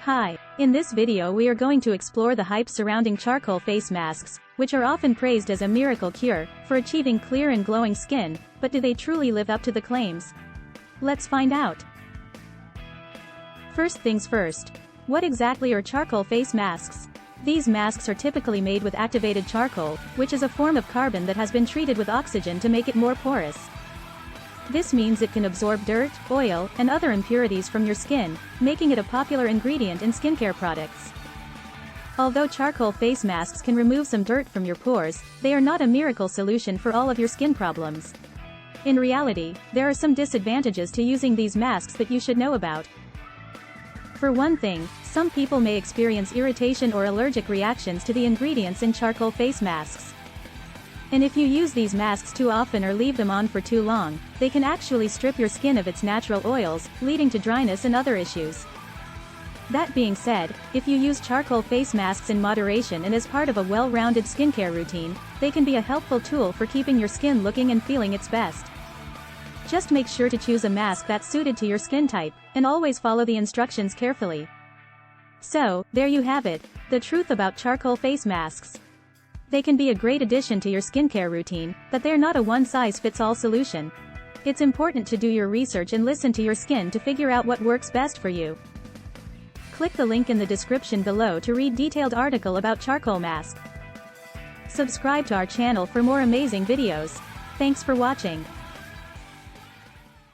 Hi, in this video we are going to explore the hype surrounding charcoal face masks, which are often praised as a miracle cure for achieving clear and glowing skin, but do they truly live up to the claims? Let's find out. First things first. What exactly are charcoal face masks? These masks are typically made with activated charcoal, which is a form of carbon that has been treated with oxygen to make it more porous. This means it can absorb dirt, oil, and other impurities from your skin, making it a popular ingredient in skincare products. Although charcoal face masks can remove some dirt from your pores, they are not a miracle solution for all of your skin problems. In reality, there are some disadvantages to using these masks that you should know about. For one thing, some people may experience irritation or allergic reactions to the ingredients in charcoal face masks. And if you use these masks too often or leave them on for too long, they can actually strip your skin of its natural oils, leading to dryness and other issues. That being said, if you use charcoal face masks in moderation and as part of a well-rounded skincare routine, they can be a helpful tool for keeping your skin looking and feeling its best. Just make sure to choose a mask that's suited to your skin type, and always follow the instructions carefully. So, there you have it, the truth about charcoal face masks. They can be a great addition to your skincare routine, but they're not a one-size-fits-all solution. It's important to do your research and listen to your skin to figure out what works best for you. Click the link in the description below to read detailed article about charcoal mask. Subscribe to our channel for more amazing videos. Thanks for watching.